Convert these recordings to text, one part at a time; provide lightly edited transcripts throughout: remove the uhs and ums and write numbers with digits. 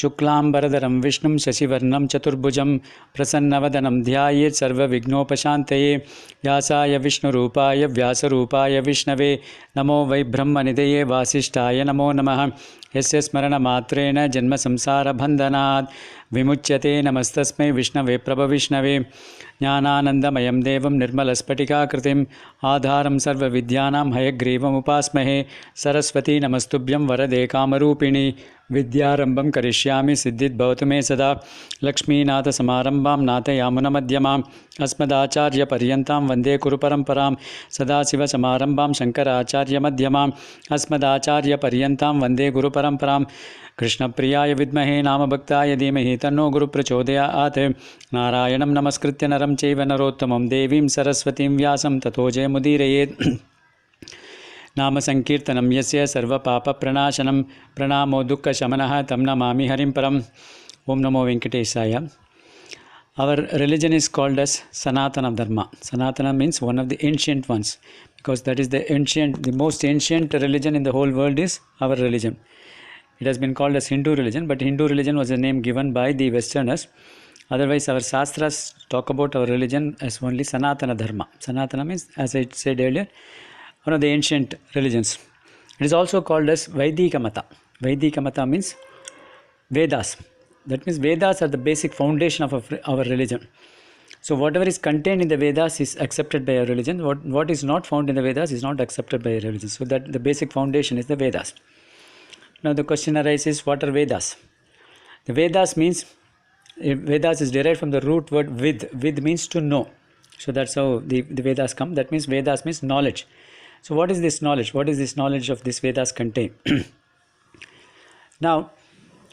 शुक्लांबरधरं विष्णुं शशिवर्णं चतुर्भुजं प्रसन्नवदनं ध्यायेत् सर्वविघ्नोपशान्तये व्यासाय विष्णुरूपाय व्यासरूपाय विष्णवे नमो वै ब्रह्मनिधये वासिष्ठाय नमो नमः यस्य स्मरणमात्रेण जन्मसंसारबन्धनात् विमुच्यते नमस्तस्मै विष्णवे प्रभविष्णवे ज्ञानानन्दमयं देवं निर्मलस्फटिकाकृतिम् आधारं सर्वविद्यानां हयग्रीवमुपास्महे सरस्वती नमस्तुभ्यं वरदे कामरूपिणी विद्यारम्भं करिष्यामि सिद्धिर्भवतु मे सदा लक्ष्मीनाथसमारम्भां नाथयामुनमध्यमाम् अस्मदाचार्यपर्यन्तां वन्दे कुरुपरम्परां सदाशिवसमारम्भां शङ्कराचार्यमध्यमाम् अस्मदाचार्यपर्यन्तां वन्दे गुरुपरम्परां कृष्णप्रियाय विद्महे नामभक्ताय धीमहि तन्नो गुरुप्रचोदयात् नारायणं नमस्कृत्य नरं चैव नरोत्तमं देवीं सरस्वतीं व्यासं ततो जयमुदीरयेत् नाम संकीर्तनं यस्य सर्वपापप्रणाशनं प्रणामो दुःखशमनः तं नमामि हरिं परम् ओम नमो वेंकटेशाय. Our religion is called as Sanatana Dharma. Sanatana means one of the ancient ones, because that is the most ancient religion in the whole world is our religion. It has been called as Hindu religion, but Hindu religion was a name given by the Westerners. Otherwise, our Shastras talk about our religion as only Sanatana Dharma. Sanatana means, as I said earlier, one of the ancient religions. It is also called as Vaidika Mata. Vaidika Mata means Vedas. That means Vedas are the basic foundation of our religion. So whatever is contained in the Vedas is accepted by our religion. What is not found in the Vedas is not accepted by our religion. So that the basic foundation is the Vedas. Now the question arises, what are Vedas? The Vedas means, Vedas is derived from the root word vid. Vid means to know. So that's how the Vedas come. That means Vedas means knowledge. So what is this knowledge? What is this knowledge of this Vedas contain? Now,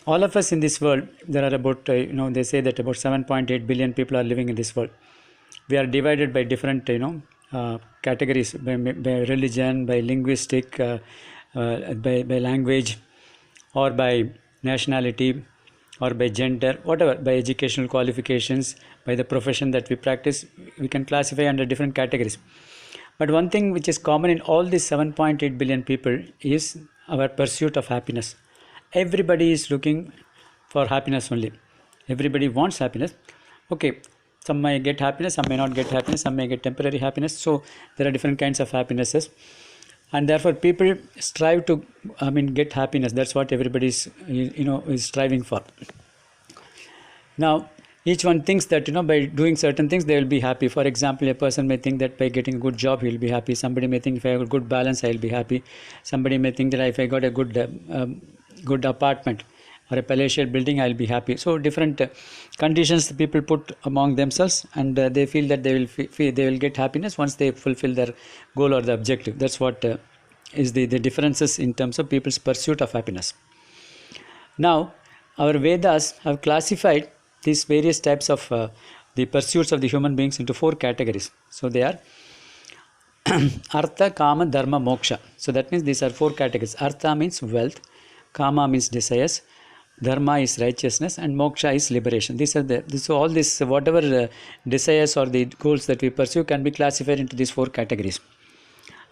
all of us in this world, there are about, they say that about 7.8 billion people are living in this world. We are divided by different, categories, by religion, by linguistic, by language, or by nationality, or by gender, whatever, by educational qualifications, by the profession that we practice. We can classify under different categories. But one thing which is common in all these 7.8 billion people is our pursuit of happiness. Everybody is looking for happiness only. Everybody wants happiness. Okay, some may get happiness, some may not get happiness, some may get temporary happiness. So there are different kinds of happinesses. And therefore people strive to, get happiness. That's what everybody is, is striving for. Now, each one thinks that, by doing certain things, they will be happy. For example, a person may think that by getting a good job, he will be happy. Somebody may think if I have a good balance, I will be happy. Somebody may think that if I got a good apartment or a palatial building, I will be happy. So different conditions the people put among themselves, and they feel that they will get happiness once they fulfill their goal or the objective. That's what is the differences in terms of people's pursuit of happiness. Now, our Vedas have classified these various types of the pursuits of the human beings into 4 categories. So they are Artha, Kama, Dharma, Moksha. So that means these are 4 categories. Artha means wealth, Kama means desires, Dharma is righteousness, and Moksha is liberation. So all this, whatever desires or the goals that we pursue can be classified into these 4 categories.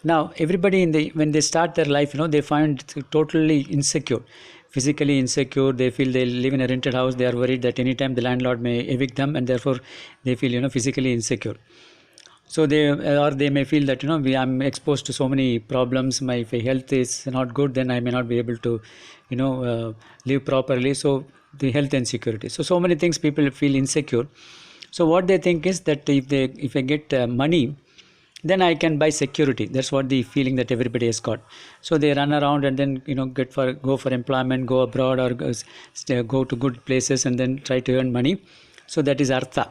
Now, everybody when they start their life, they find totally insecure. Physically insecure, they feel they live in a rented house, they are worried that anytime the landlord may evict them, and therefore they feel, physically insecure. So they may feel that, I'm exposed to so many problems, my health is not good, then I may not be able to, live properly. So the health insecurity. So many things people feel insecure. So what they think is that if I get money, then I can buy security. That's what the feeling that everybody has got. So they run around and then go for employment, go abroad, or go to good places and then try to earn money. So that is artha.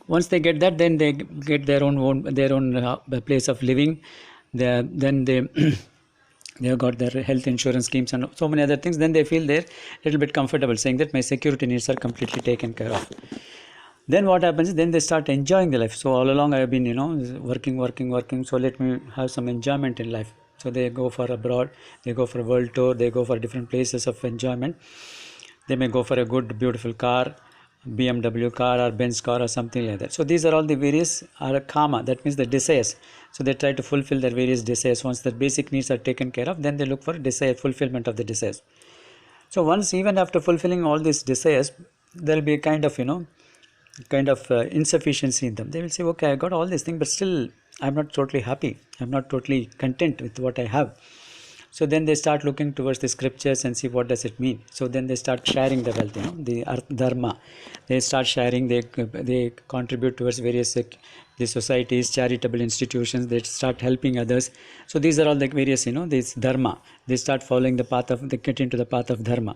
Once they get that, then they get their own place of living. Then they have got their health insurance schemes and so many other things. Then they feel they're a little bit comfortable, saying that my security needs are completely taken care of. Then what happens is, then they start enjoying the life. So all along I have been, working. So let me have some enjoyment in life. So they go for abroad, they go for a world tour, they go for different places of enjoyment. They may go for a good, beautiful car, BMW car or Benz car or something like that. So these are all the various kama, that means the desires. So they try to fulfill their various desires. Once their basic needs are taken care of, then they look for fulfillment of the desires. So once, even after fulfilling all these desires, there will be a kind of, insufficiency in them. They will say, okay, I got all these things, but still I'm not totally happy. I'm not totally content with what I have. So then they start looking towards the scriptures and see what does it mean. So then they start sharing the wealth, the dharma. They start sharing. They contribute towards various the societies, charitable institutions. They start helping others. So these are all the various, this dharma. They start following the path of. They get into the path of dharma.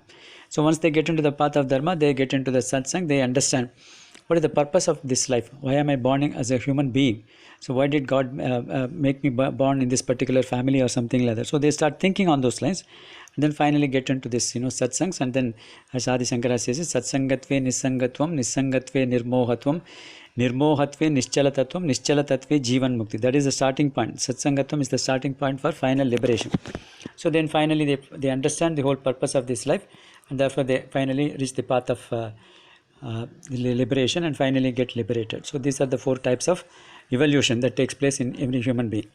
So once they get into the path of dharma, they get into the satsang. They understand what is the purpose of this life. Why am I born as a human being? So why did God make me born in this particular family or something like that? So they start thinking on those lines, and then finally get into this, satsangs. And then, as Adi Shankara says, satsangatve nisangatvam, nisangatve nirmohatvam, nirmohatve nischalatatvam, nischalatatve jivan mukti. That is the starting point. Satsangatvam is the starting point for final liberation. So then finally they understand the whole purpose of this life, and therefore they finally reach the path of liberation and finally get liberated. So these are the 4 types of evolution that takes place in every human being.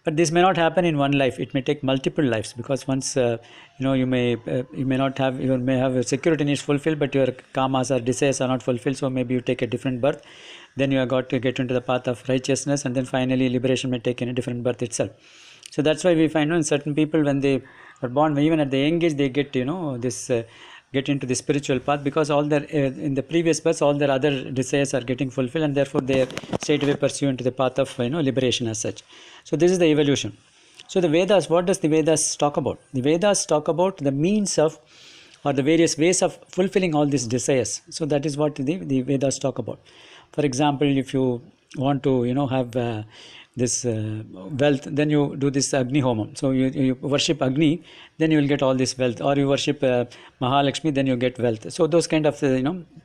But this may not happen in one life. It may take multiple lives, because once you may have your security needs fulfilled, but your kamas or desires are not fulfilled. So maybe you take a different birth. Then you have got to get into the path of righteousness, and then finally liberation may take in a different birth itself. So that's why we find in certain people, when they are born, even at the young age, they get get into the spiritual path, because all their in the previous births all their other desires are getting fulfilled, and therefore they are straightway pursuing to the path of liberation as such. So this is the evolution. So the Vedas, what does the Vedas talk about? The Vedas talk about the means of, or the various ways of fulfilling all these desires. So that is what the Vedas talk about. For example, if you want to have this wealth, then you do this Agni Homam. So you worship Agni, then you will get all this wealth. Or you worship Mahalakshmi, then you get wealth. So those kind of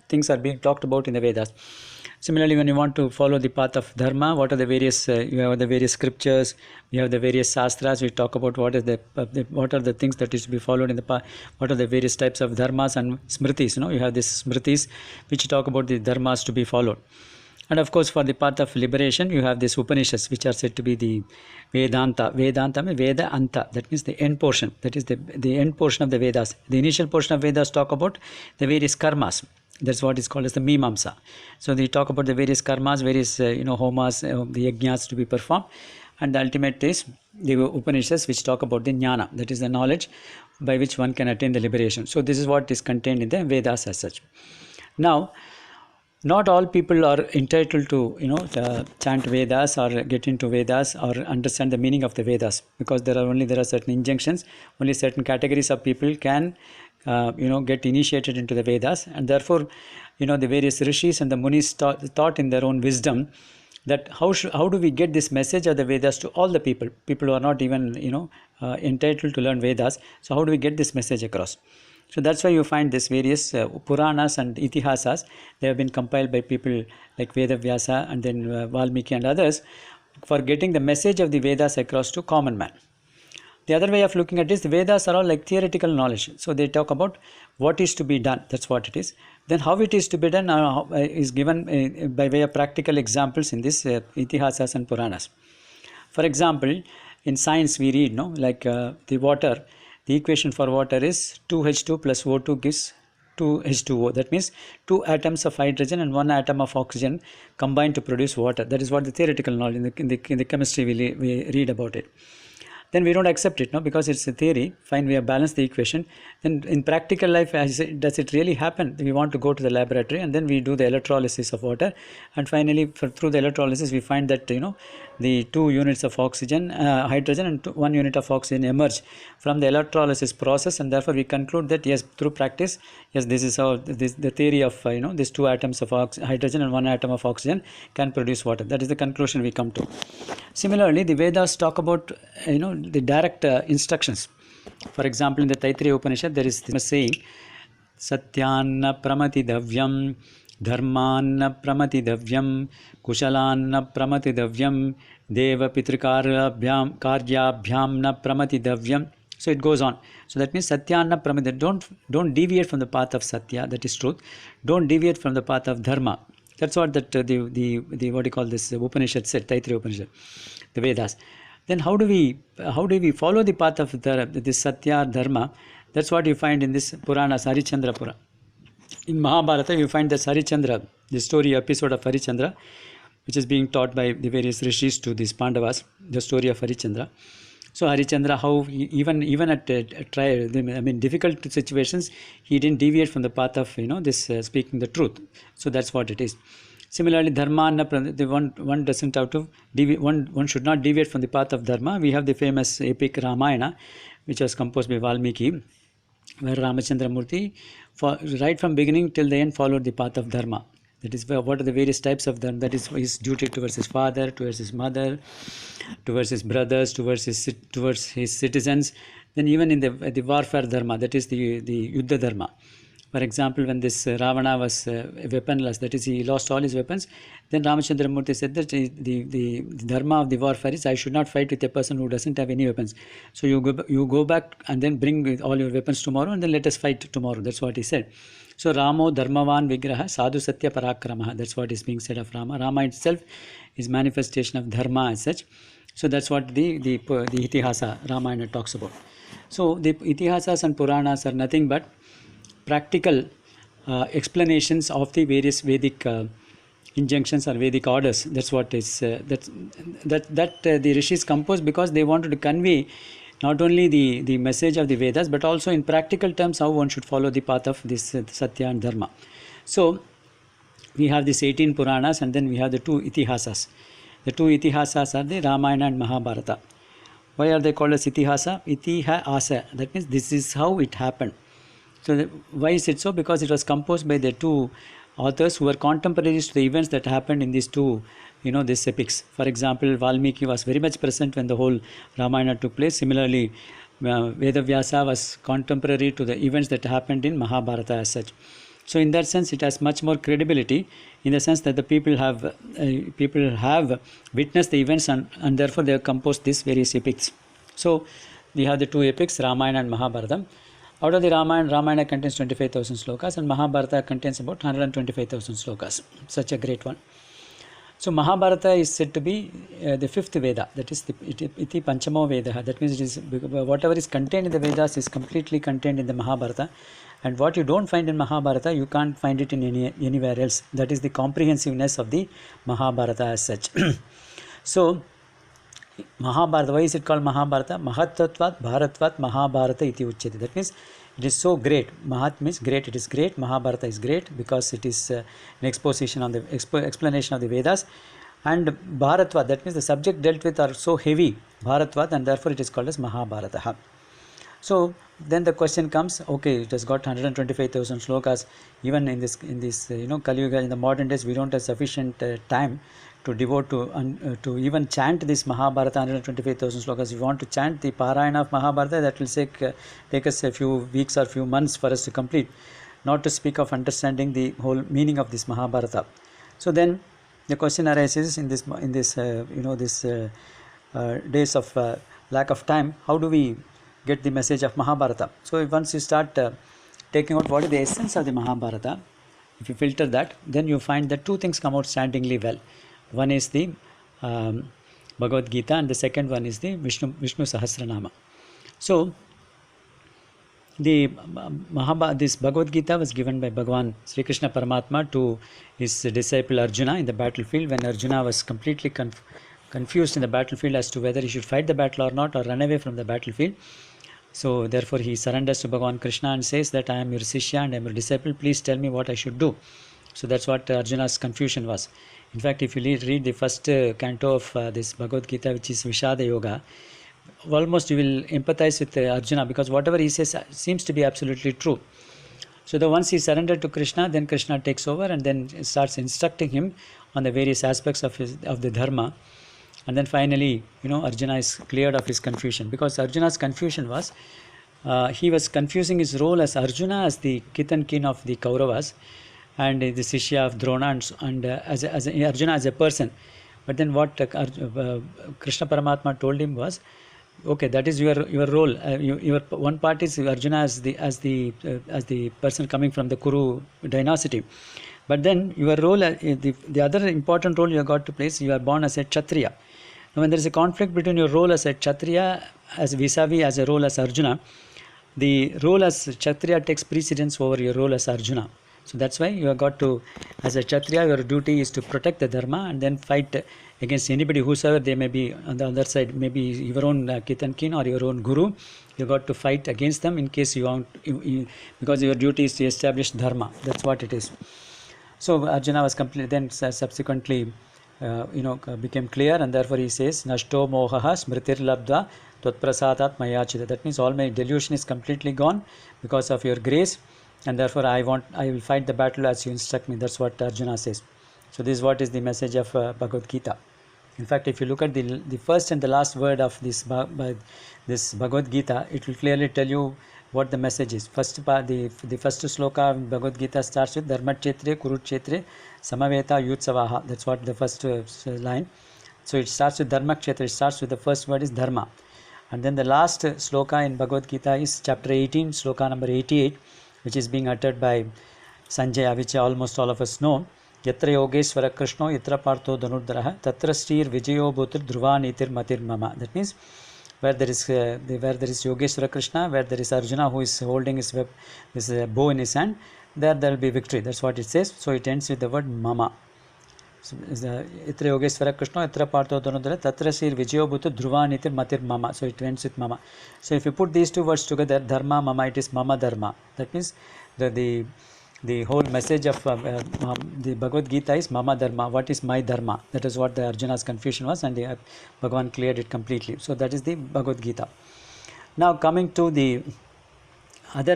things are being talked about in the Vedas. Similarly, when you want to follow the path of dharma, what are the various you have the various scriptures, you have the various shastras. We talk about what are the things that is to be followed in the path. What are the various types of dharmas and smritis. You have these smritis which talk about the dharmas to be followed. And of course, for the path of liberation, you have these Upanishads, which are said to be the Vedanta. Vedanta means Veda Anta. That means the end portion. That is the end portion of the Vedas. The initial portion of Vedas talk about the various karmas. That's what is called as the Mimamsa. So they talk about the various karmas, various homas, the yajnas to be performed. And the ultimate is the Upanishads, which talk about the jnana. That is the knowledge by which one can attain the liberation. So this is what is contained in the Vedas as such. Now, not all people are entitled to chant Vedas or get into Vedas or understand the meaning of the Vedas, because there are certain injunctions. Only certain categories of people can get initiated into the Vedas, and therefore the various rishis and the munis thought in their own wisdom that how do we get this message of the Vedas to all the people who are not even entitled to learn Vedas. So how do we get this message across? So that's why you find this various Puranas and Itihasas. They have been compiled by people like Vedavyasa and then Valmiki and others for getting the message of the Vedas across to common man. The other way of looking at this, the Vedas are all like theoretical knowledge. So they talk about what is to be done. That's what it is. Then how it is to be done is given by way of practical examples in this Itihasas and Puranas. For example, in science we read, the water. The equation for water is 2H2 plus O2 gives 2H2O. That means 2 atoms of hydrogen and 1 atom of oxygen combine to produce water. That is what the theoretical knowledge in the chemistry we read about it. Then we don't accept it, because it's a theory. Fine, we have balanced the equation. Then in practical life, does it really happen? We want to go to the laboratory and then we do the electrolysis of water. And finally, through the electrolysis, we find that, the 2 units of oxygen, hydrogen and 1 unit of oxygen emerge from the electrolysis process. And therefore, we conclude that, yes, through practice, yes, this is how the theory of, these 2 atoms of hydrogen and 1 atom of oxygen can produce water. That is the conclusion we come to. Similarly, the Vedas talk about, the direct instructions. For example, in the Taittiriya Upanishad, there is this saying, Satyanna pramati davyam, dharmanna pramati davyam, kushalanna pramati davyam, deva pitrikaryabhyam karyabhyamna pramati davyam. So it goes on. So that means Satyanna pramati. Don't deviate from the path of Satya, that is truth. Don't deviate from the path of Dharma. That's what the what do you call this Upanishad said, Taittiriya Upanishad, the Vedas. Then how do we follow the path of this Satya Dharma? That's what you find in this Puranas, Harichandra Purana. In Mahabharata, you find that Harichandra, the story episode of Harichandra, which is being taught by the various rishis to these Pandavas, the story of Harichandra. So Harichandra, how even at difficult situations, he didn't deviate from the path of this speaking the truth. So that's what it is. Similarly, dharma, the one doesn't have to one should not deviate from the path of dharma. We have the famous epic Ramayana, which was composed by Valmiki, where Ramachandra Murthy, right from beginning till the end, followed the path of dharma. That is, what are the various types of dharma? That is his duty towards his father, towards his mother, towards his brothers, towards his citizens. Then even in the warfare dharma, that is the Yuddha dharma. For example, when this Ravana was weaponless, that is, he lost all his weapons, then Ramachandra Murthy said that the dharma of the warfare is, I should not fight with a person who doesn't have any weapons. So you go back and then bring all your weapons tomorrow, and then let us fight tomorrow. That's what he said. So Ramo Dharmavan Vigraha Sadhu Satya Parakramaha. That's what is being said of Rama. Rama itself is manifestation of dharma as such. So that's what the Itihasa Ramayana talks about. So the Itihasas and Puranas are nothing but practical explanations of the various Vedic injunctions or Vedic orders. That's what is that the rishis composed because they wanted to convey not only the message of the Vedas, but also in practical terms how one should follow the path of this Satya and Dharma. So we have these 18 Puranas, and then we have the 2 Itihasas. The 2 Itihasas are the Ramayana and Mahabharata. Why are they called as Itihasa? Itihasa. That means this is how it happened. So why is it so? Because it was composed by the 2 authors who were contemporaries to the events that happened in these 2 these epics. For example, Valmiki was very much present when the whole Ramayana took place. Similarly, Vedavyasa was contemporary to the events that happened in Mahabharata as such. So in that sense, it has much more credibility in the sense that the people have witnessed the events and therefore they have composed these various epics. So we have the 2 epics, Ramayana and Mahabharata. Out of the Ramayana contains 25,000 slokas and Mahabharata contains about 125,000 slokas. Such a great one. So Mahabharata is said to be the 5th Veda, that is Iti Panchamo Veda. That means it is whatever is contained in the Vedas is completely contained in the Mahabharata, and what you don't find in Mahabharata you can't find it in anywhere else. That is the comprehensiveness of the Mahabharata as such. So Mahabharata, why is it called Mahabharata? Mahattatvat Bharatvat Mahabharata iti uchyate. That means it is so great. Mahat means great. It is great. Mahabharata is great because it is an exposition on the explanation of the Vedas. And Bharatvat, that means the subject dealt with are so heavy, Bharatvat, and therefore it is called as Mahabharata. So then the question comes, okay, it has got 125,000 slokas. Even in this Kali Yuga, in the modern days, we don't have sufficient time to devote to even chant this Mahabharata 125,000 slokas. If you want to chant the Parayana of Mahabharata, that will take us a few weeks or few months for us to complete, not to speak of understanding the whole meaning of this Mahabharata. So then the question arises in this days of lack of time, how do we get the message of Mahabharata? So once you start taking out what is the essence of the Mahabharata, if you filter that, then you find that 2 things come outstandingly well. One is the Bhagavad Gita, and the second one is the Vishnu Sahasranamam. So this Bhagavad Gita was given by Bhagavan Sri Krishna Paramatma to his disciple Arjuna in the battlefield, when Arjuna was completely confused in the battlefield as to whether he should fight the battle or not, or run away from the battlefield. So therefore he surrenders to Bhagavan Krishna and says that I am your Sishya and I am your disciple, please tell me what I should do. So that's what Arjuna's confusion was. In fact, if you read the first canto of this Bhagavad Gita, which is Vishada Yoga, almost you will empathize with Arjuna, because whatever he says seems to be absolutely true. So once he surrendered to Krishna, then Krishna takes over and then starts instructing him on the various aspects of the dharma. And then finally, Arjuna is cleared of his confusion, because Arjuna's confusion was he was confusing his role as Arjuna as the kith and kin of the Kauravas and the Sishya of Drona and as Arjuna as a person. But then what Krishna Paramatma told him was, okay, that is your role. Your one part is Arjuna as the person coming from the Kuru dynasty. But then your role, the other important role you have got to play is you are born as a Kshatriya. Now when there is a conflict between your role as a Kshatriya as vis-a-vis as a role as Arjuna, the role as Kshatriya takes precedence over your role as Arjuna. So that's why you have got to, as a Kshatriya, your duty is to protect the dharma and then fight against anybody, whosoever they may be on the other side, maybe your own kith and kin or your own guru. You got to fight against them in case you want, because your duty is to establish dharma. That's what it is. So Arjuna was completely then subsequently became clear, and therefore he says, Nashto mohaha smritir labdha tvatprasadat mayachita. That means all my delusion is completely gone because of your grace, and therefore I will fight the battle as you instruct me. That's what Arjuna says. So this is what is the message of Bhagavad Gita. In fact, if you look at the first and the last word of this Bhagavad Gita, it will clearly tell you what the message is. First part, the first sloka of Bhagavad Gita starts with Dharmakshetre Kurukshetre Samaveta Yutsavaha. That's what the first line. So it starts with Dharmakshetre. It starts with the first word is Dharma. And then the last sloka in Bhagavad Gita is chapter 18, sloka number 88, which is being uttered by Sanjaya, which almost all of us know. Yatra Yogeshwara Krishno Yatra Partho Dhanurdaraha Tatra Srir Vijayo Bhutir Dhruva Nitir Matir Mama. That means where there is Yogeshwara Krishna, where there is Arjuna who is holding his bow in his hand, there will be victory. That's what it says. So it ends with the word Mama. So Yatra Yogeshwara Krishna Yatra Partho Dhanurdaraha Tatra Srir Vijayo Bhutir Dhruva Nitir Matir Mama. So it ends with Mama. So if you put these two words together, Dharma Mama, it is Mama Dharma. That means the whole message of the Bhagavad Gita is Mama Dharma. What is my Dharma? That is what the Arjuna's confusion was, and Bhagavan cleared it completely. So that is the Bhagavad Gita. Now coming to the other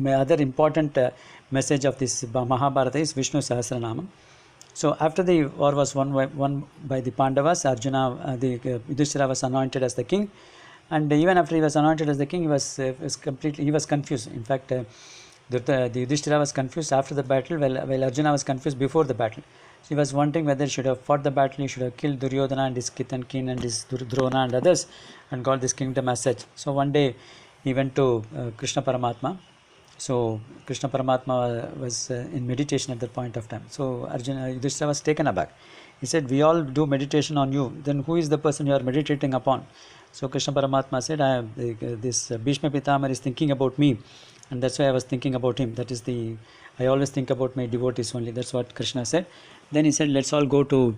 other important message of this Mahabharata is Vishnu Sahasranamam. So after the war was won by the Pandavas, Arjuna, Yudhishthira was anointed as the king, and even after he was anointed as the king, he was confused. In fact, the Yudhishthira was confused after the battle, while Arjuna was confused before the battle. So he was wondering whether he should have fought the battle, he should have killed Duryodhana and his kith and kin and his Drona and others and got this kingdom as such. So one day he went to Krishna Paramatma. So Krishna Paramatma was in meditation at that point of time. So Yudhishthira was taken aback. He said, we all do meditation on you. Then who is the person you are meditating upon? So Krishna Paramatma said, this Bhishma Pitamar is thinking about me. And that's why I was thinking about him. That is I always think about my devotees only. That's what Krishna said. Then he said, let's all go to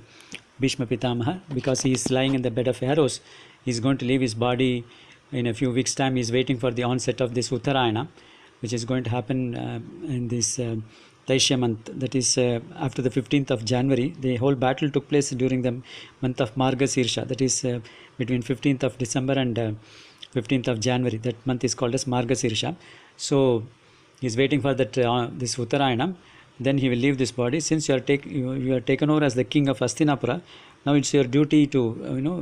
Bhishma Pitamaha, because he is lying in the bed of arrows. He is going to leave his body in a few weeks' time. He is waiting for the onset of this Uttarayana, which is going to happen in this Taishya month. That is after the 15th of January. The whole battle took place during the month of Margasirsha. That is between 15th of December and 15th of January. That month is called as Margasirsha. So he is waiting for that this Uttarayana. Then he will leave this body. Since you are taken over as the king of Hastinapura, now it's your duty to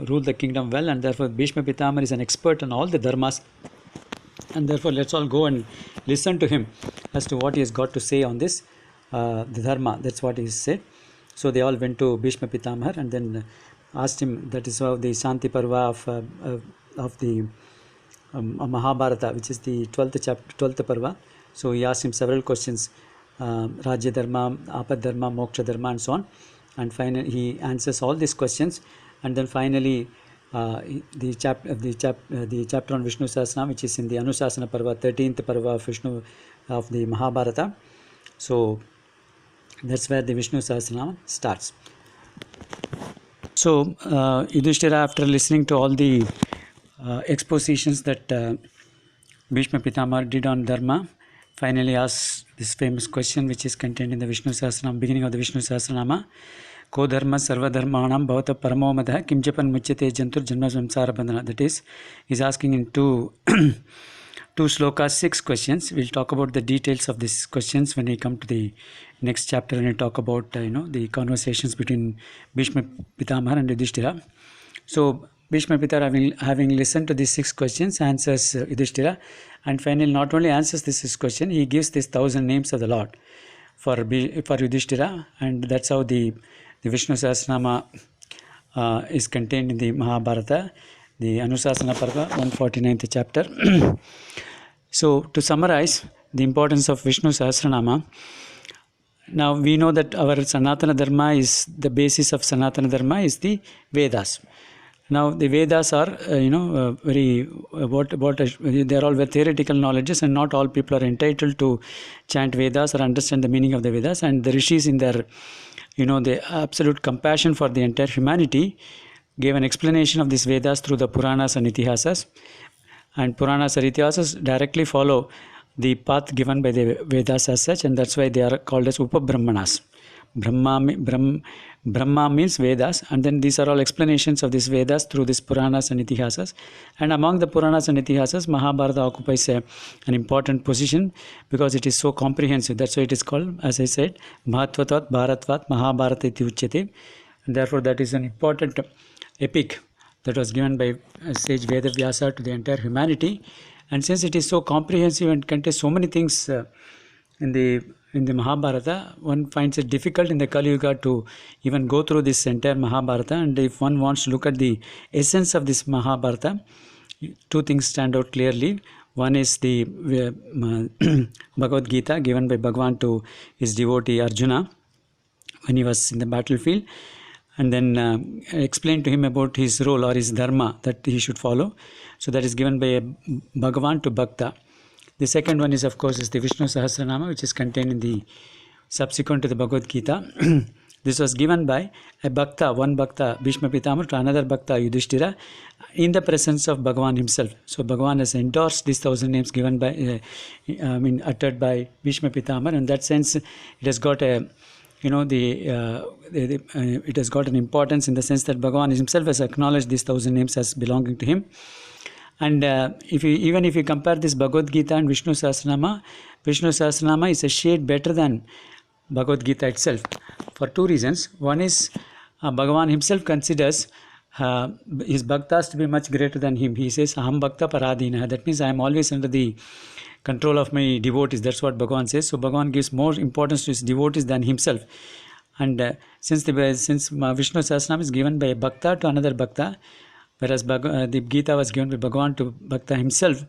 rule the kingdom well, and therefore Bhishma Pitamar is an expert on all the dharmas, and therefore let's all go and listen to him as to what he has got to say on this the dharma. That's what he said. So they all went to Bhishma Pitamar and then asked him. That is how the Shanti Parva of the Mahabharata, which is the 12th chapter, 12th Parva. So he asked him several questions, Rajya Dharma, Apad Dharma, Moksha Dharma, and so on. And finally he answers all these questions. And then finally the chapter on Vishnu Sahasranam, which is in the Anusasana Parva, 13th Parva of the Mahabharata. So that's where the Vishnu Sahasranam starts. So Yudhishthira, after listening to all the expositions that Bhishma Pitamar did on Dharma, finally asks this famous question, which is contained in the Vishnu Sahasranam, beginning of the Vishnu Sahasranama. Ko dharma sarva dharmanam bhavata paramo madha kim japan muchyate jantur janma samsara bandhana. That is, he's asking in two slokas, 6 questions. We'll talk about the details of these questions when we come to the next chapter, and we'll talk about the conversations between Bhishma Pitamar and Yudhishthira. So Bhishma Pitamar, having listened to these 6 questions, answers Yudhishthira, and finally not only answers this 6 question, he gives these 1,000 names of the Lord for Yudhishthira, and that's how the Vishnu Sahasranama is contained in the Mahabharata, the Anusasana Parva, 149th chapter. So to summarize the importance of Vishnu Sahasranama, now we know that our Sanatana Dharma is, the basis of Sanatana Dharma is the Vedas. Now the Vedas are very they are all very theoretical knowledges, and not all people are entitled to chant Vedas or understand the meaning of the Vedas. And the rishis, in their the absolute compassion for the entire humanity, gave an explanation of these Vedas through the Puranas and Itihasas. And Puranas and Itihasas directly follow the path given by the Vedas as such, and that's why they are called as Upabrahmanas. Brahma means Vedas, and then these are all explanations of these Vedas through these Puranas and Itihasas. And among the Puranas and Itihasas, Mahabharata occupies an important position because it is so comprehensive. That's why it is called, as I said, Mahatvatvat Bharatvat Mahabharata iti uchyate. And therefore, that is an important epic that was given by sage Vedavyasa to the entire humanity. And since it is so comprehensive and contains so many things in the Mahabharata, one finds it difficult in the Kali Yuga to even go through this entire Mahabharata. And if one wants to look at the essence of this Mahabharata, two things stand out clearly. One is the Bhagavad Gita given by Bhagavan to his devotee Arjuna when he was in the battlefield, and then explained to him about his role or his dharma that he should follow. So that is given by Bhagavan to Bhakta. The second one is, of course, the Vishnu Sahasranamam, which is contained in the subsequent to the Bhagavad Gita. This was given by a Bhakta, one Bhakta, Bhishma Pitamar, to another Bhakta, Yudhishthira, in the presence of Bhagavan himself. So Bhagavan has endorsed these 1,000 names given by, uttered by Bhishma Pitamar. In that sense, it has got a, it has got an importance in the sense that Bhagavan himself has acknowledged these 1,000 names as belonging to him. And even if you compare this Bhagavad Gita and Vishnu Sahasranama is a shade better than Bhagavad Gita itself for two reasons. One is Bhagavan himself considers his bhaktas to be much greater than him. He says, Aham Bhakta Paradina. That means I am always under the control of my devotees. That's what Bhagavan says. So Bhagavan gives more importance to his devotees than himself. And since Vishnu Sahasranama is given by a Bhakta to another Bhakta, whereas the Gita was given by Bhagavan to Bhakta himself,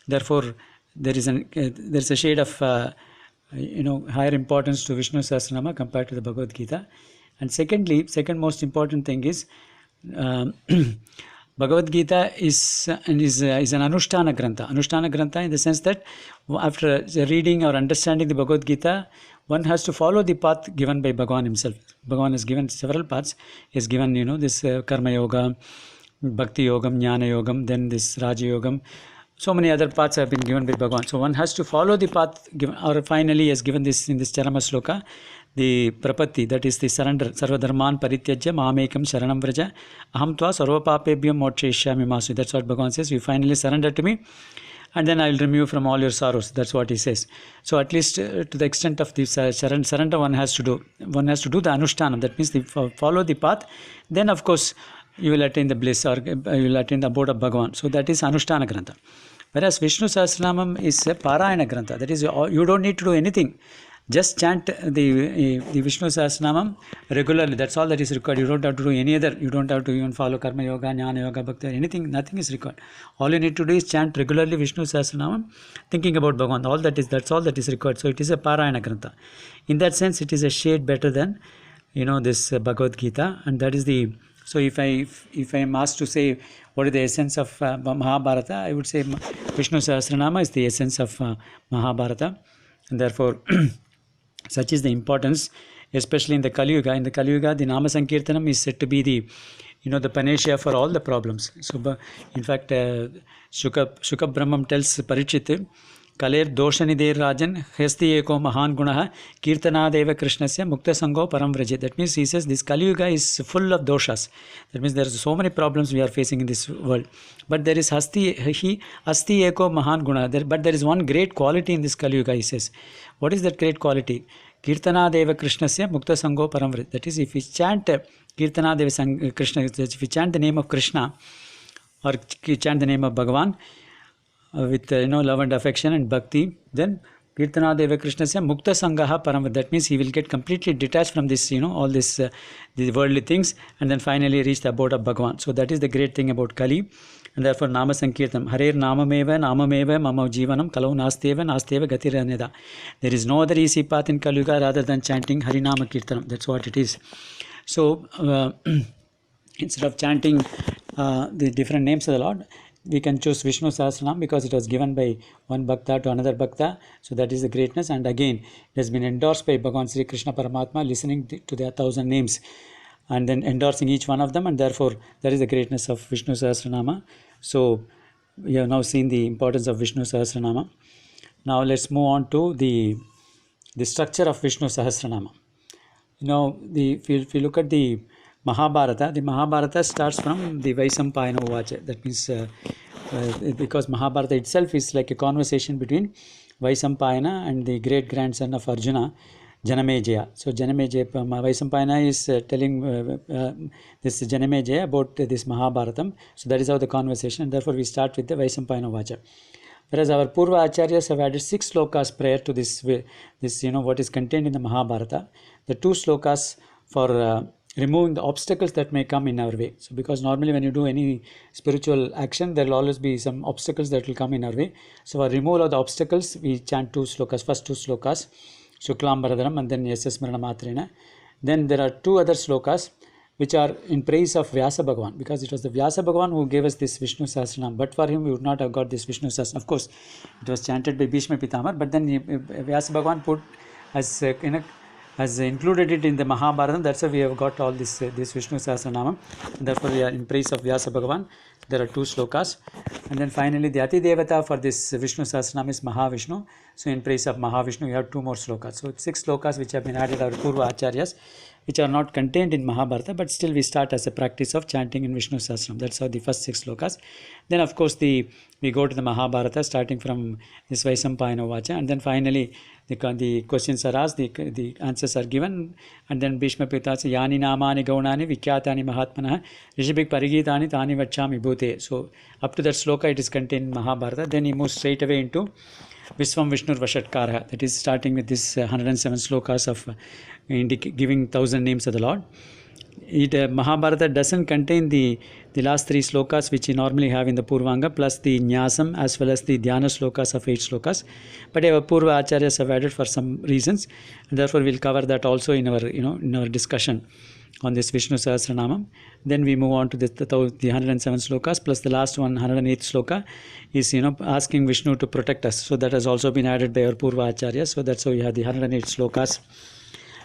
therefore there is a shade of higher importance to Vishnu Sahasranama compared to the Bhagavad Gita. And second most important thing is Bhagavad Gita is an Anushtana Grantha in the sense that after reading or understanding the Bhagavad Gita, one has to follow the path given by Bhagavan himself. Bhagavan has given several paths. He has given this Karma Yoga, Bhakti Yogam, Jnana Yogam, then this Raja Yogam. So many other paths have been given by Bhagavan. So one has to follow the path given, or finally he has given this in this Charama Sloka, the Prapatti, that is the surrender. Sarva Dharman Parityajya Mamekam Sharanam Vraja Aham Tva Sarva Papebhyam Mokshayishyami Masu. That's what Bhagavan says. You finally surrender to me, and then I will remove you from all your sorrows. That's what he says. So at least to the extent of this surrender one has to do. One has to do the Anushtanam. That means follow the path. Then of course you will attain the bliss, or you will attain the abode of Bhagavan. So that is Anushtana Grantha. Whereas Vishnu Sahasranamam is a Parayana Grantha. That is, you don't need to do anything. Just chant the Vishnu Sahasranamam regularly. That's all that is required. You don't have to do any other. You don't have to even follow Karma Yoga, Jnana Yoga, Bhakti, anything. Nothing is required. All you need to do is chant regularly Vishnu Sahasranamam, thinking about Bhagavan. That's all that is required. So it is a Parayana Grantha. In that sense, it is a shade better than this Bhagavad Gita, and that is the. So if I am asked to say what is the essence of Mahabharata, I would say Vishnu Sahasranama is the essence of Mahabharata, and therefore such is the importance, especially in the Kali Yuga. In the Kali Yuga, the Nama Sankirtanam is said to be the the panacea for all the problems. So in fact, Shuka Brahmam tells Parikshit, Kaler Doshanidher Rajan Hesti Eko Mahan Gunaha Kirtanadeva Krishnasya Mukta Sango Param Vraje. That means he says this Kali Yuga is full of doshas. That means there are so many problems we are facing in this world. But there is Asti Eko Mahan Guna. But there is one great quality in this Kali Yuga, he says. What is that great quality? Kirtanadeva Krishnasya Mukta Sango Param Vraje. That is, if we chant Kirtanadeva Krishna, if we chant the name of Krishna or chant the name of Bhagavan, with love and affection and bhakti, then Kirtana Deva Krishna se Mukta Sangaha Param. That means he will get completely detached from this, all this, the worldly things, and then finally reach the abode of Bhagavan. So that is the great thing about Kali, and therefore Nama Sankirtanam. Harer Namameva Mama Jivanam Kalau Nasteva Gatiraneda. There is no other easy path in Kali Yuga rather than chanting Harinama Kirtanam. That's what it is. So instead of chanting the different names of the Lord. We can choose Vishnu Sahasranam because it was given by one Bhakta to another Bhakta. So that is the greatness. And again, it has been endorsed by Bhagavan Sri Krishna Paramatma, listening to their 1,000 names and then endorsing each one of them. And therefore, that is the greatness of Vishnu Sahasranama. So we have now seen the importance of Vishnu Sahasranama. Now let's move on to the structure of Vishnu Sahasranama. If you look at the Mahabharata starts from the Vaisampayana Uvacha. That means because Mahabharata itself is like a conversation between Vaisampayana and the great grandson of Arjuna, Janamejaya. So Vaisampayana is telling this Janamejaya about this Mahabharatam. So that is how the conversation. And therefore we start with the Vaisampayana Uvacha. Whereas our Purva Acharyas have added 6 slokas prior to this what is contained in the Mahabharata. The 2 slokas for removing the obstacles that may come in our way. So because normally when you do any spiritual action, there will always be some obstacles that will come in our way. So for removal of the obstacles, we chant 2 slokas, first 2 slokas, Shuklam Bharadaram and then Yasya Smarana Matrena. Then there are 2 other slokas which are in praise of Vyasa Bhagavan, because it was the Vyasa Bhagavan who gave us this Vishnu Sahasranam. But for him, we would not have got this Vishnu Sahasranam. Of course, it was chanted by Bhishma Pitamar, but then Vyasa Bhagavan put has included it in the Mahabharata. That's why we have got all this Vishnu Sahasranamam. Therefore, we are in praise of Vyasa Bhagavan. There are 2 slokas. And then finally, the Ati Devata for this Vishnu Sahasranam is Mahavishnu. So in praise of Mahavishnu, we have 2 more slokas. So 6 slokas which have been added our Purva Acharyas, which are not contained in Mahabharata, but still we start as a practice of chanting in Vishnu Sahasranam. That's how the first 6 slokas. Then of course we go to the Mahabharata starting from this Vaisampayana Vacha, and then finally the questions are asked, the answers are given, and then Bhishma Pitata says, Yani Namani Gaunani Vikyatani Mahatmana Rishibhik Parigitani Tani Vachami Bhute. So up to that sloka it is contained in Mahabharata. Then he moves straight away into Visvam Vishnur Vashatkara. That is starting with this 107 slokas of giving 1,000 names of the Lord. Mahabharata doesn't contain the last 3 slokas which we normally have in the Purvanga, plus the Nyasam as well as the Dhyana slokas of 8 slokas. But our Purva Acharyas have added for some reasons, and therefore we'll cover that also in our discussion on this Vishnu Sahasranamam. Then we move on to the 107 slokas, plus the last one, 108th sloka, is asking Vishnu to protect us. So that has also been added by our Purva Acharyas. So that's how we have the 108 slokas.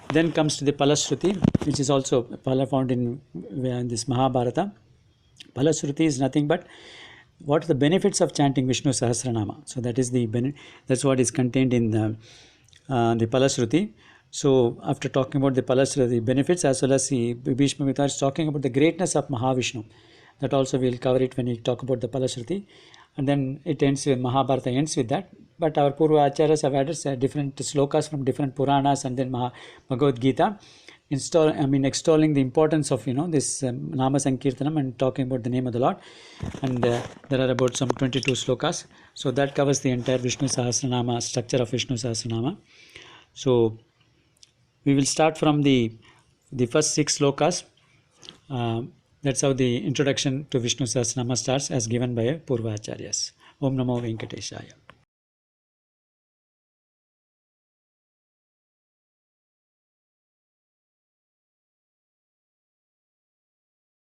Then comes to the Palashruti, which is also found in this Mahabharata. Palashruti is nothing but what are the benefits of chanting Vishnu Sahasranama. So that is that's what is contained in the Palashruti. So after talking about the Palashruti benefits, as well as the Bhishma Mitra is talking about the greatness of Mahavishnu. That also we will cover it when we talk about the Palashruti. And then it ends with Mahabharata ends with that. But our Purva Acharyas have added different slokas from different Puranas and then Bhagavad Gita, extolling the importance of this Nama Sankirtanam and talking about the name of the Lord. And there are about some 22 slokas. So that covers the entire Vishnu Sahasranama, structure of Vishnu Sahasranama. So we will start from the first 6 slokas. That's how the introduction to Vishnu Sahasranama starts, as given by Purva Acharyas. Om Namo Venkateshaya.